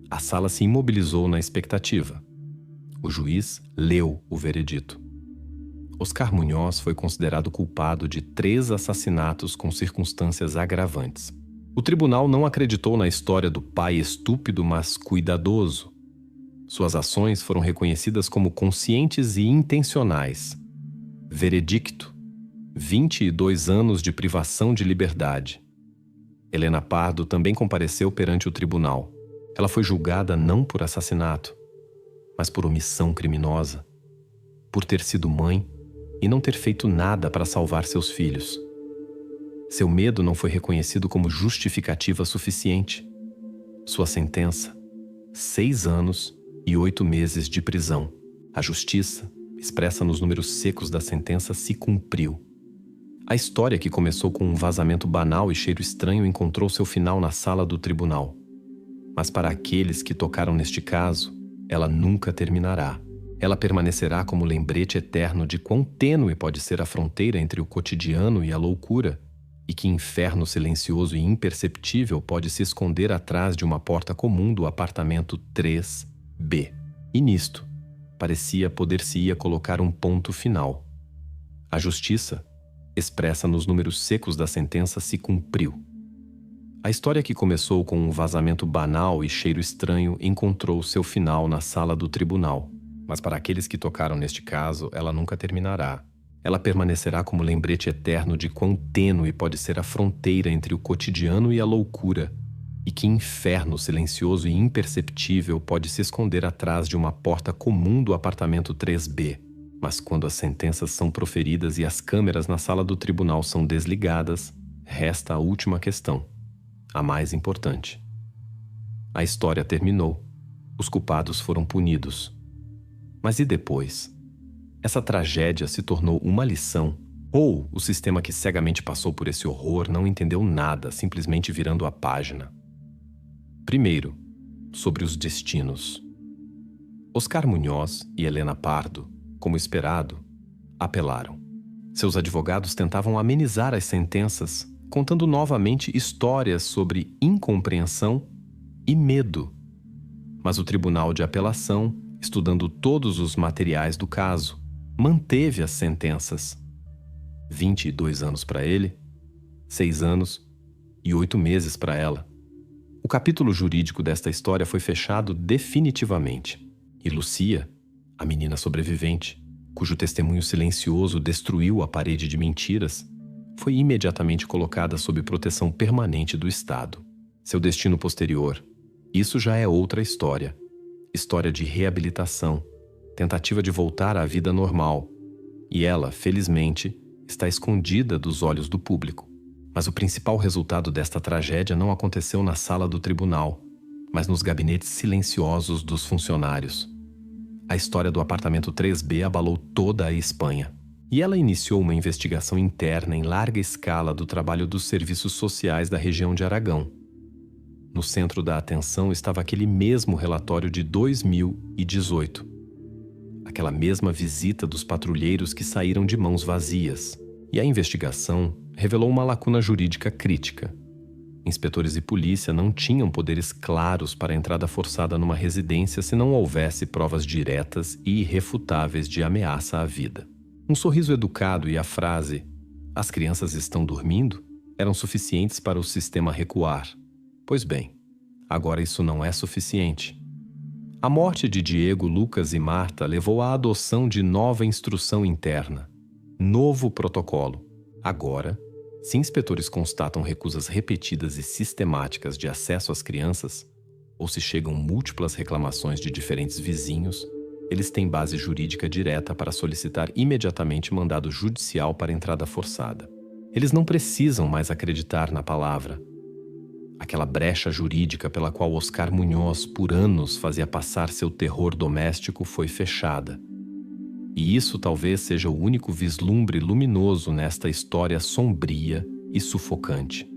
A sala se imobilizou na expectativa. O juiz leu o veredito. Oscar Munhoz foi considerado culpado de 3 assassinatos com circunstâncias agravantes. O tribunal não acreditou na história do pai estúpido, mas cuidadoso. Suas ações foram reconhecidas como conscientes e intencionais. Veredicto: 22 anos de privação de liberdade. Helena Pardo também compareceu perante o tribunal. Ela foi julgada não por assassinato, mas por omissão criminosa, por ter sido mãe e não ter feito nada para salvar seus filhos. Seu medo não foi reconhecido como justificativa suficiente. Sua sentença: 6 anos e 8 meses de prisão. A justiça, expressa nos números secos da sentença, se cumpriu. A história, que começou com um vazamento banal e cheiro estranho, encontrou seu final na sala do tribunal. Mas para aqueles que tocaram neste caso, ela nunca terminará. Ela permanecerá como lembrete eterno de quão tênue pode ser a fronteira entre o cotidiano e a loucura, e que inferno silencioso e imperceptível pode se esconder atrás de uma porta comum do apartamento 3B. E nisto, parecia poder-se-ia colocar um ponto final. A justiça, expressa nos números secos da sentença, se cumpriu. A história, que começou com um vazamento banal e cheiro estranho, encontrou seu final na sala do tribunal. Mas para aqueles que tocaram neste caso, ela nunca terminará. Ela permanecerá como lembrete eterno de quão tênue pode ser a fronteira entre o cotidiano e a loucura, e que inferno silencioso e imperceptível pode se esconder atrás de uma porta comum do apartamento 3B. Mas quando as sentenças são proferidas e as câmeras na sala do tribunal são desligadas, resta a última questão, a mais importante. A história terminou. Os culpados foram punidos. Mas e depois? Essa tragédia se tornou uma lição? Ou o sistema que cegamente passou por esse horror não entendeu nada, simplesmente virando a página? Primeiro, sobre os destinos. Oscar Munhoz e Helena Pardo, como esperado, apelaram. Seus advogados tentavam amenizar as sentenças, contando novamente histórias sobre incompreensão e medo. Mas o Tribunal de Apelação, estudando todos os materiais do caso, manteve as sentenças. 22 anos para ele, 6 anos e 8 meses para ela. O capítulo jurídico desta história foi fechado definitivamente. E Lucia, a menina sobrevivente, cujo testemunho silencioso destruiu a parede de mentiras, foi imediatamente colocada sob proteção permanente do Estado. Seu destino posterior, isso já é outra história. História de reabilitação, tentativa de voltar à vida normal. E ela, felizmente, está escondida dos olhos do público. Mas o principal resultado desta tragédia não aconteceu na sala do tribunal, mas nos gabinetes silenciosos dos funcionários. A história do apartamento 3B abalou toda a Espanha. E ela iniciou uma investigação interna em larga escala do trabalho dos serviços sociais da região de Aragão. No centro da atenção estava aquele mesmo relatório de 2018. Aquela mesma visita dos patrulheiros que saíram de mãos vazias. E a investigação revelou uma lacuna jurídica crítica. Inspetores e polícia não tinham poderes claros para a entrada forçada numa residência se não houvesse provas diretas e irrefutáveis de ameaça à vida. Um sorriso educado e a frase "as crianças estão dormindo" eram suficientes para o sistema recuar. Pois bem, agora isso não é suficiente. A morte de Diego, Lucas e Marta levou à adoção de nova instrução interna, novo protocolo. Agora, se inspetores constatam recusas repetidas e sistemáticas de acesso às crianças, ou se chegam múltiplas reclamações de diferentes vizinhos, eles têm base jurídica direta para solicitar imediatamente mandado judicial para entrada forçada. Eles não precisam mais acreditar na palavra. Aquela brecha jurídica pela qual Oscar Munhoz por anos fazia passar seu terror doméstico foi fechada. E isso talvez seja o único vislumbre luminoso nesta história sombria e sufocante.